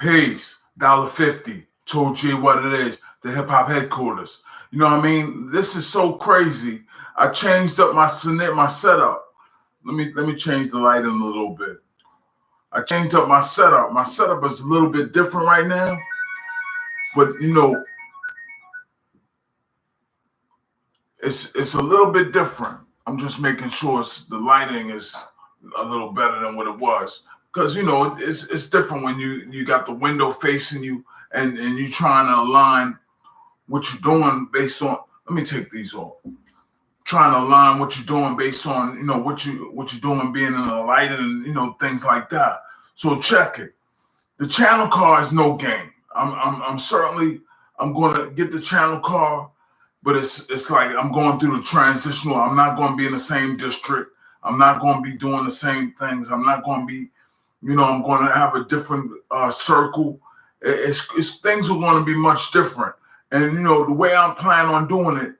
Peace. Dolla50 told you what it is. The hip hop headquarters. You know what I mean? This is so crazy. I changed up my setup. Let me change the lighting a little bit. I changed up my setup. My setup is a little bit different right now, but it's a little bit different. I'm just making sure the lighting is a little better than what it was, because it's different when you got the window facing you and you trying to align what you're doing based on. Let me take these off. Trying to align what you're doing based on what you're doing, being in the lighting and things like that. So check it. The channel car is no game. I'm certainly I'm going to get the channel car, but it's like I'm going through the transitional. I'm not going to be in the same district. I'm not going to be doing the same things. I'm not going to be, I'm going to have a different circle. It's things are going to be much different. And the way I'm planning on doing it,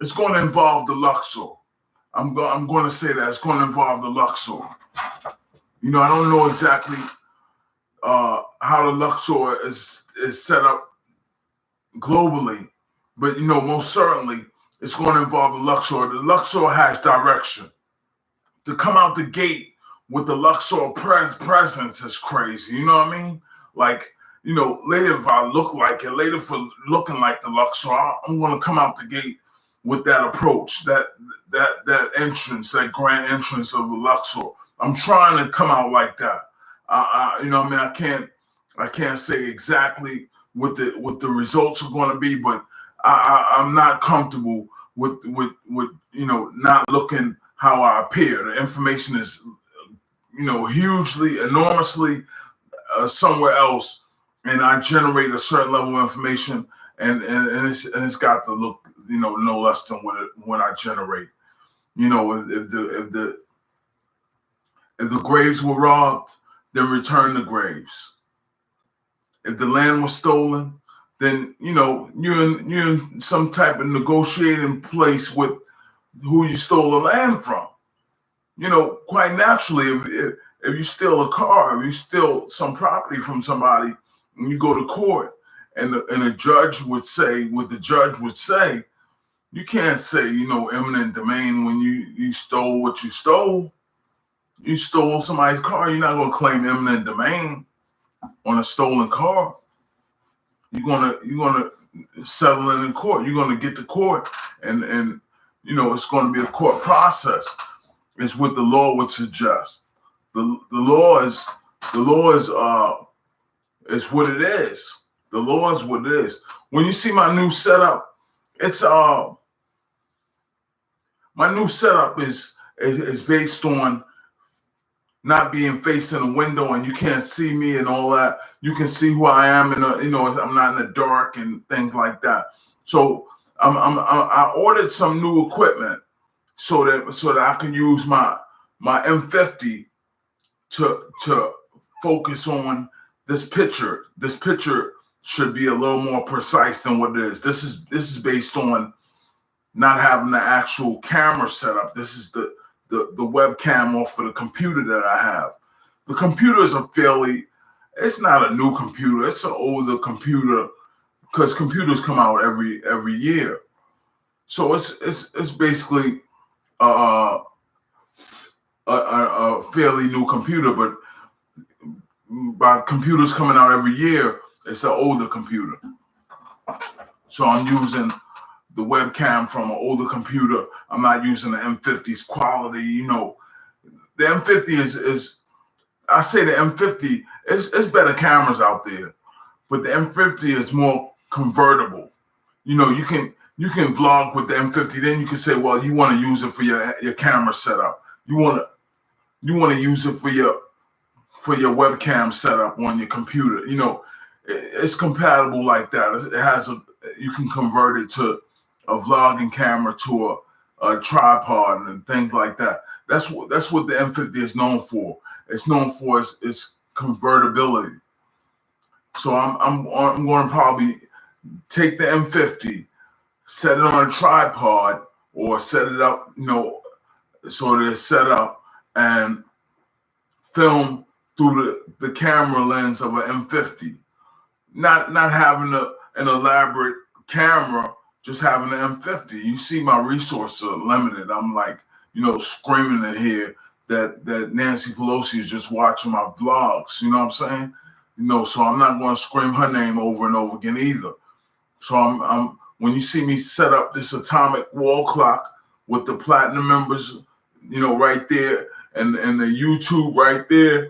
it's going to involve the Luxor. I'm going to say that it's going to involve the Luxor. I don't know exactly how the Luxor is set up globally, but most certainly it's going to involve the Luxor. The Luxor has direction. To come out the gate with the Luxor presence is crazy. You know what I mean? Like, later if I look like it, later for looking like the Luxor, I'm going to come out the gate with that approach, that entrance, that grand entrance of the Luxor. I'm trying to come out like that. I can't say exactly what the results are going to be, but I'm not comfortable with not looking how I appear. The information is hugely, enormously somewhere else, and I generate a certain level of information, and it's got to look no less than what I generate. If the graves were robbed, then return the graves. If the land was stolen, then you're in some type of negotiating place with who you stole the land from. Quite naturally, if you steal a car, if you steal some property from somebody, and you go to court, and a judge would say what the judge would say, you can't say eminent domain when you stole what you stole. You stole somebody's car. You're not going to claim eminent domain on a stolen car. You're gonna settle it in court. You're gonna get to court, and it's going to be a court process. It's what the law would suggest. The law is what it is. The law is what it is. When you see my new setup, it's my new setup is based on not being facing a window and you can't see me and all that. You can see who I am, and I'm not in the dark and things like that. So I ordered some new equipment so that I can use my M50 to focus on this picture. This picture should be a little more precise than what it is. This is based on not having the actual camera set up. This is the webcam off of the computer that I have. The computer is it's not a new computer. It's an older computer, because computers come out every year. So it's basically a fairly new computer, but by computers coming out every year, it's an older computer. So I'm using the webcam from an older computer. I'm not using the M50's quality. The M50 is I say the M50 it's better cameras out there, but the M50 is more convertible. You can vlog with the M50. Then you can say, well, you want to use it for your camera setup. You want to use it for your webcam setup on your computer. It's compatible like that. It has you can convert it to a vlogging camera, to a tripod and things like that. That's what the M50 is known for. It's known for its convertibility. So I'm going to probably take the M50, set it on a tripod, or set it up, so that it's set up, and film through the camera lens of an M50. not having an elaborate camera, just having an M50. You see, my resources are limited. I'm like, screaming in here that Nancy Pelosi is just watching my vlogs. You know what I'm saying? So I'm not going to scream her name over and over again either. So I'm when you see me set up this atomic wall clock with the platinum members, right there, and the YouTube right there,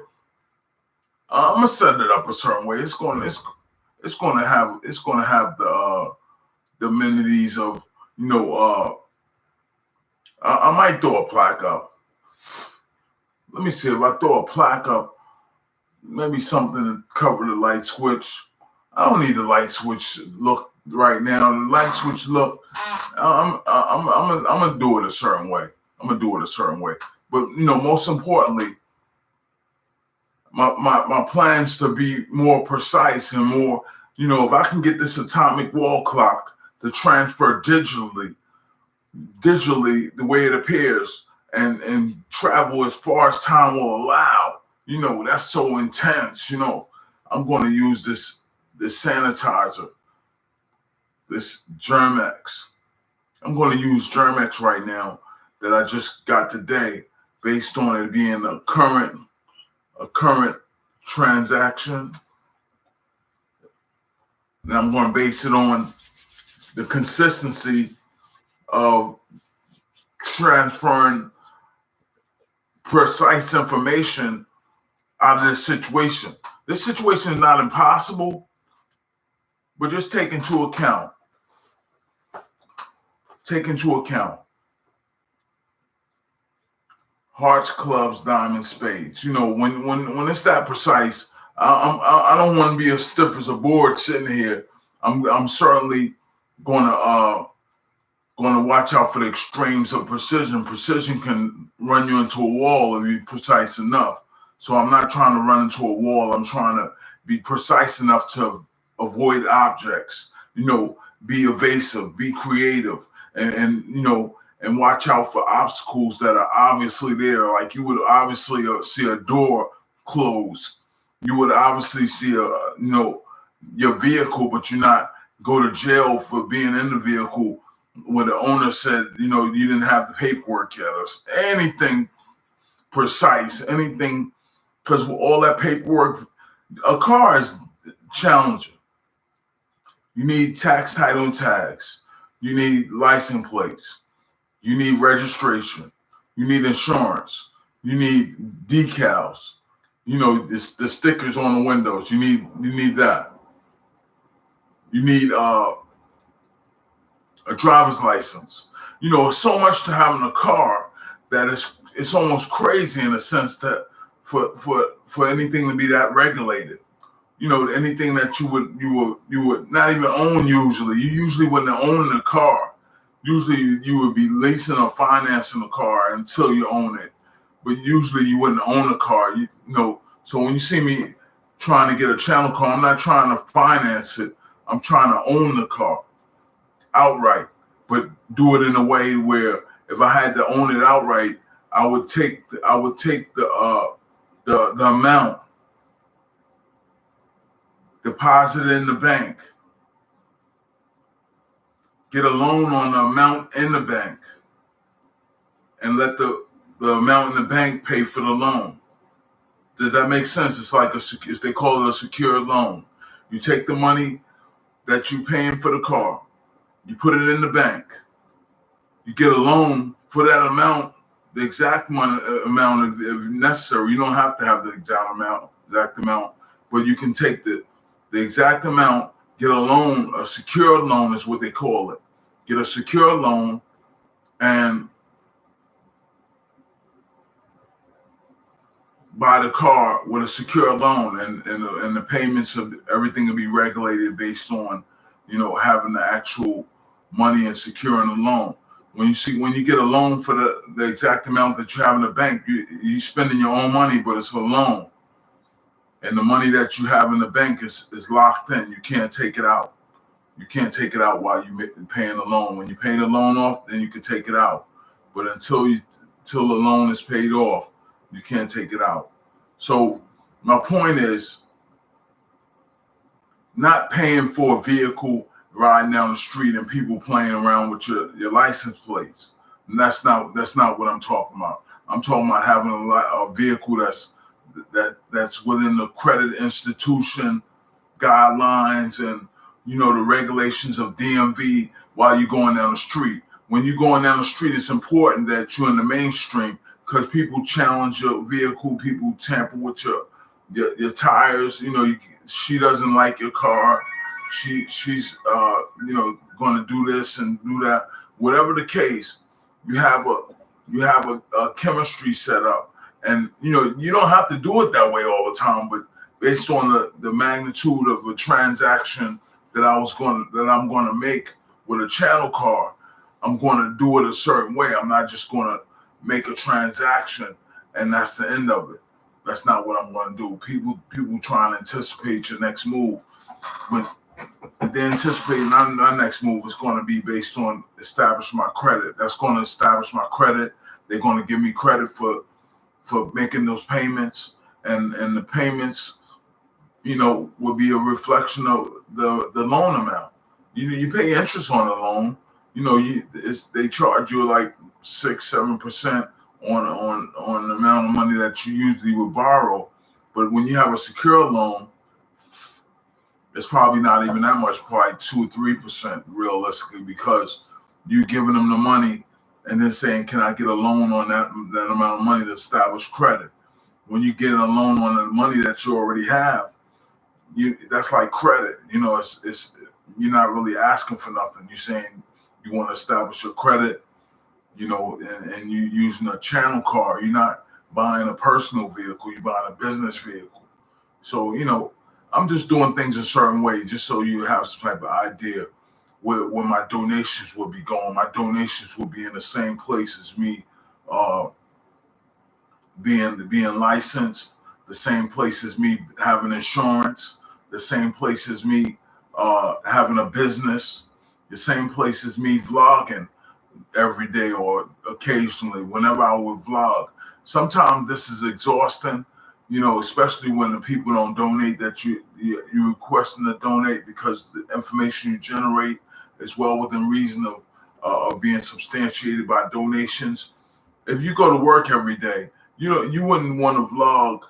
I'm gonna set it up a certain way. It's gonna have the amenities of I might throw a plaque up. Let me see if I throw a plaque up. Maybe something to cover the light switch. I don't need the light switch look right now. The light switch look. I'm gonna do it a certain way. But most importantly, my plans to be more precise and more. If I can get this atomic wall clock to transfer digitally the way it appears and travel as far as time will allow. That's so intense. I'm going to use this sanitizer, this Germex. I'm going to use Germex right now that I just got today, based on it being a current transaction. And I'm going to base it on the consistency of transferring precise information out of this situation. This situation is not impossible, but just take into account hearts, clubs, diamonds, spades. When it's that precise, I don't want to be as stiff as a board sitting here. I'm certainly going to watch out for the extremes of precision. Precision can run you into a wall if you're precise enough. So I'm not trying to run into a wall. I'm trying to be precise enough to avoid objects. Be evasive, be creative, and watch out for obstacles that are obviously there. Like you would obviously see a door close. You would obviously see your vehicle, but you not go to jail for being in the vehicle when the owner said, you didn't have the paperwork yet, or anything precise, anything, because all that paperwork, a car is challenging. You need tax title and tags. You need license plates. You need registration. You need insurance. You need decals. The stickers on the windows. You need that. You need a driver's license. So much to having a car that it's almost crazy in a sense that for anything to be that regulated. Anything that you would not even own usually. You usually wouldn't own the car. Usually you would be leasing or financing a car until you own it. But usually you wouldn't own a car. So when you see me trying to get a channel car, I'm not trying to finance it. I'm trying to own the car outright, but do it in a way where if I had to own it outright, I would take the amount, deposit it in the bank, get a loan on the amount in the bank, and let the amount in the bank pay for the loan. Does that make sense? It's like they call it a secured loan. You take the money that you're paying for the car, you put it in the bank, you get a loan for that amount, the exact amount if necessary. You don't have to have the exact amount, but you can take the exact amount, get a loan, a secured loan is what they call it. Get a secure loan and buy the car with a secure loan, and the payments of everything will be regulated based on, having the actual money and securing the loan. When you get a loan for the exact amount that you have in the bank, you spending your own money, but it's a loan, and the money that you have in the bank is locked in. You can't take it out. You can't take it out while you're paying the loan. When you pay the loan off, then you can take it out. But until the loan is paid off, you can't take it out. So my point is, not paying for a vehicle riding down the street and people playing around with your license plates. And that's not what I'm talking about. I'm talking about having a vehicle that's within the credit institution guidelines and the regulations of DMV while you're going down the street. When you're going down the street, it's important that you're in the mainstream because people challenge your vehicle, people tamper with your tires. She doesn't like your car. She's going to do this and do that. Whatever the case, you have a chemistry set up, and you don't have to do it that way all the time, but based on the magnitude of a transaction that I'm going to make with a channel car, I'm going to do it a certain way. I'm not just going to make a transaction and that's the end of it. That's not what I'm going to do. People trying to anticipate your next move. When they anticipate my next move is going to be based on establishing my credit. That's going to establish my credit. They're going to give me credit for making those payments, and the payments, will be a reflection of the loan amount. You pay interest on the loan. They charge you like 6-7% on the amount of money that you usually would borrow. But when you have a secure loan, it's probably not even that much, probably 2 or 3% realistically, because you're giving them the money and then saying, can I get a loan on that amount of money to establish credit? When you get a loan on the money that you already have, that's like credit. It's you're not really asking for nothing. You're saying you want to establish your credit, and you using a channel car. You're not buying a personal vehicle. You're buying a business vehicle. So, I'm just doing things a certain way, just so you have some type of idea where my donations will be going. My donations will be in the same place as me being licensed, the same place as me having insurance, the same place as me having a business, the same place as me vlogging every day or occasionally whenever I would vlog. Sometimes this is exhausting, especially when the people don't donate that you requesting to donate, because the information you generate is well within reason of being substantiated by donations. If you go to work every day, you wouldn't want to vlog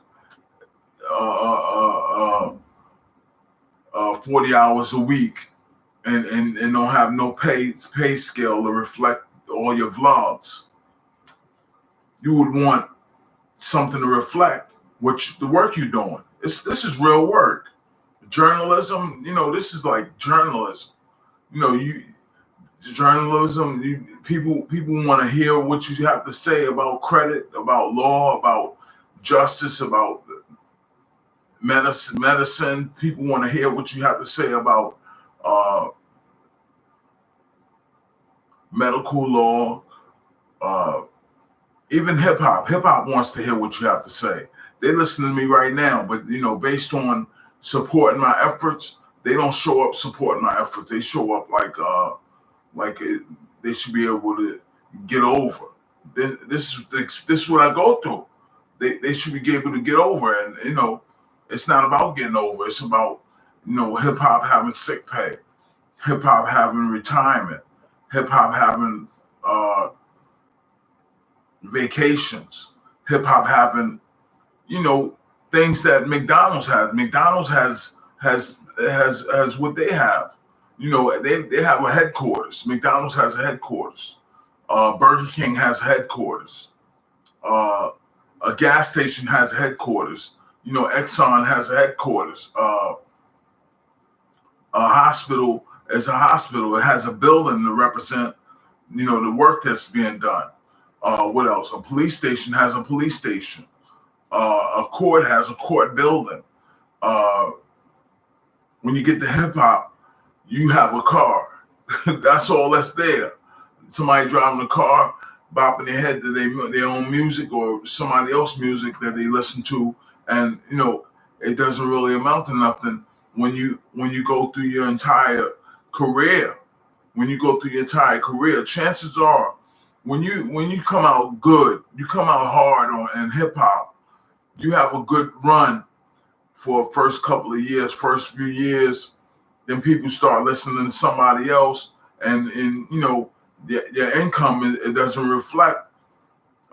40 hours a week and don't have no pay scale to reflect all your vlogs. You would want something to reflect the work you're doing. This is real work. Journalism, this is like journalism. People want to hear what you have to say about credit, about law, about justice, about medicine. People want to hear what you have to say about medical law, even hip hop. Hip hop wants to hear what you have to say. They listen to me right now, but based on supporting my efforts, they don't show up supporting my efforts. They show up like they should be able to get over. This is what I go through. They should be able to get over, and it's not about getting over. It's about hip hop having sick pay, hip hop having retirement, hip hop having vacations, hip hop having things that McDonald's has. McDonald's has what they have. They have a headquarters. McDonald's has a headquarters. Burger King has headquarters. A gas station has a headquarters. Exxon has a headquarters. A hospital is a hospital. It has a building to represent, the work that's being done. What else? A police station has a police station. A court has a court building. When you get to hip hop, you have a car. That's all that's there. Somebody driving a car, bopping their head to their own music or somebody else's music that they listen to, and it doesn't really amount to nothing when you go through your entire career. When you go through your entire career, chances are when you come out good, you come out hard in hip hop, you have a good run for first couple of years, first few years. Then people start listening to somebody else, and their income, it doesn't reflect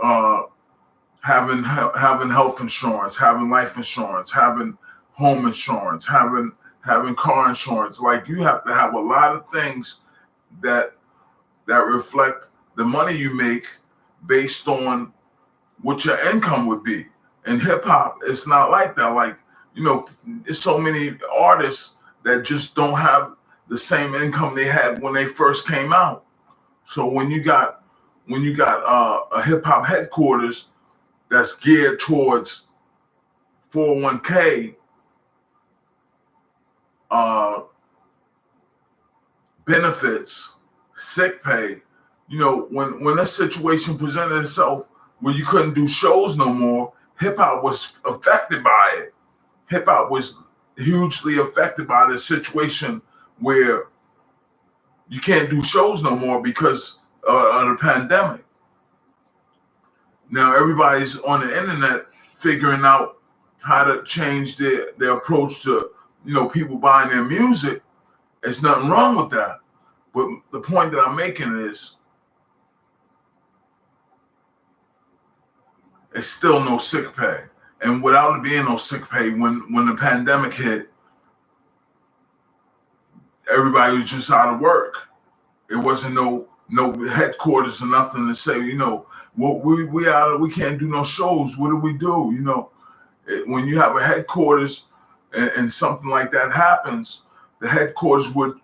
uh, having health insurance, having life insurance, having home insurance, having car insurance. Like, you have to have a lot of things that reflect the money you make based on what your income would be. In hip hop, it's not like that. Like, there's so many artists that just don't have the same income they had when they first came out. So when you got a hip hop headquarters that's geared towards 401k, uh, benefits, sick pay. When this situation presented itself where you couldn't do shows no more, hip hop was affected by it. Hip hop was hugely affected by this situation where you can't do shows no more because of the pandemic. Now everybody's on the internet figuring out how to change their approach to people buying their music. There's nothing wrong with that. But the point that I'm making is, it's still no sick pay. And without it being no sick pay, when the pandemic hit, everybody was just out of work. It wasn't no headquarters or nothing to say, well, we can't do no shows. What do we do? When you have a headquarters and something like that happens, the headquarters would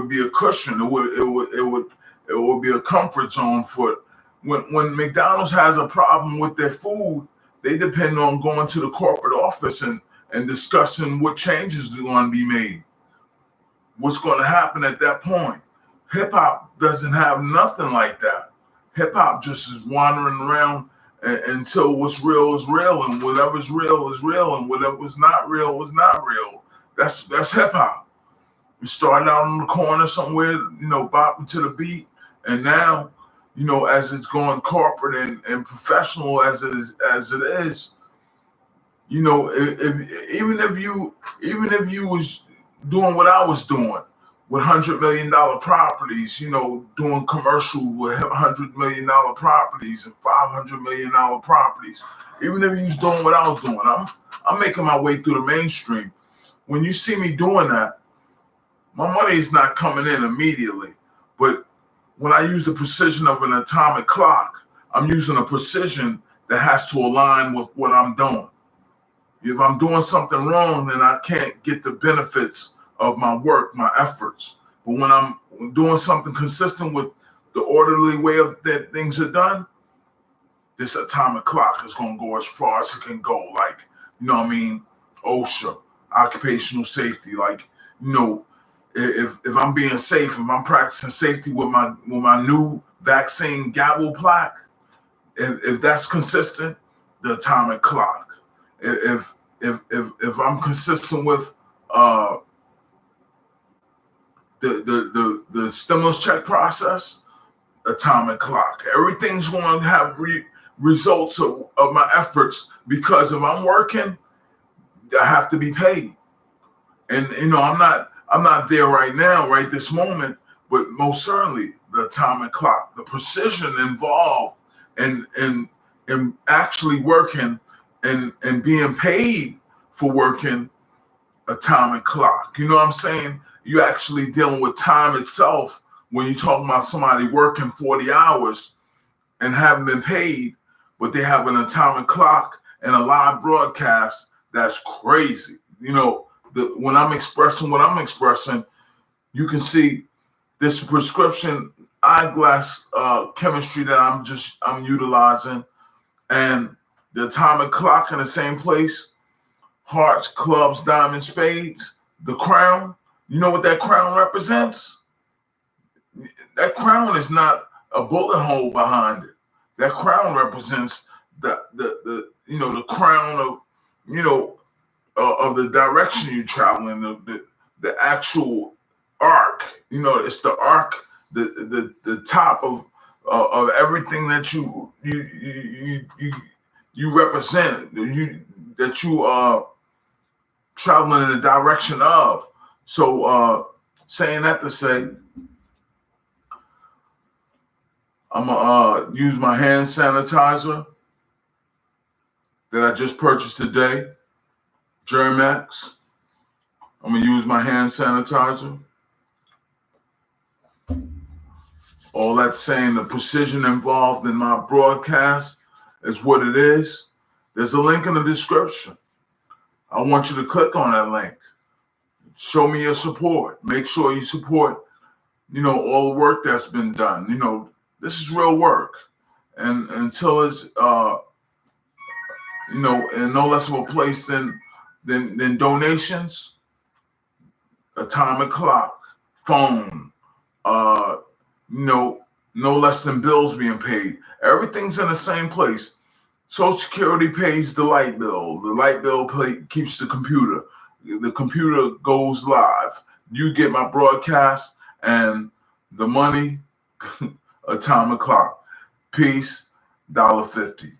be a cushion. It would be a comfort zone for it. When McDonald's has a problem with their food, they depend on going to the corporate office and discussing what changes are going to be made. What's going to happen at that point? Hip hop doesn't have nothing like that. Hip hop just is wandering around until what's real is real, and whatever's real is real, and whatever's not real was not real. That's hip hop. We started out on the corner somewhere, bopping to the beat, and now, as it's going corporate and professional as it is, even if you was doing what I was doing with $100 million properties, doing commercial with $100 million properties and $500 million properties, even if you was doing what I was doing, I'm making my way through the mainstream. When you see me doing that, my money is not coming in immediately, but when I use the precision of an atomic clock, I'm using a precision that has to align with what I'm doing. If I'm doing something wrong, then I can't get the benefits of my work, my efforts. But when I'm doing something consistent with the orderly way of that things are done, this atomic clock is going to go as far as it can go. Like, OSHA, occupational safety. Like, if I'm being safe, if I'm practicing safety with my new vaccine gavel plaque, if that's consistent, the atomic clock. If I'm consistent with the stimulus check process, atomic clock. Everything's going to have results of my efforts, because if I'm working, I have to be paid. And I'm not there right now, right this moment, but most certainly the atomic clock, the precision involved in actually working and being paid for working, atomic clock. You know what I'm saying? You're actually dealing with time itself when you're talking about somebody working 40 hours and haven't been paid, but they have an atomic clock and a live broadcast. That's crazy. When I'm expressing what I'm expressing, you can see this prescription eyeglass chemistry that I'm utilizing, and the atomic clock in the same place. Hearts, clubs, diamonds, spades, the crown. You know what that crown represents? That crown is not a bullet hole behind it. That crown represents the crown of the direction you're traveling, the actual arc. It's the arc, the top of everything that you represent. traveling in the direction of. So saying that to say, I'm gonna use my hand sanitizer that I just purchased today, Germ-X. I'm gonna use my hand sanitizer. All that saying, the precision involved in my broadcast is what it is. There's a link in the description. I want you to click on that link. Show me your support. Make sure you support, all the work that's been done. This is real work. And until it's, in no less of a place than donations, atomic clock, phone, no less than bills being paid. Everything's in the same place. Social Security pays the light bill. The light bill keeps the computer. The computer goes live. You get my broadcast and the money, atomic clock. Peace, $1.50.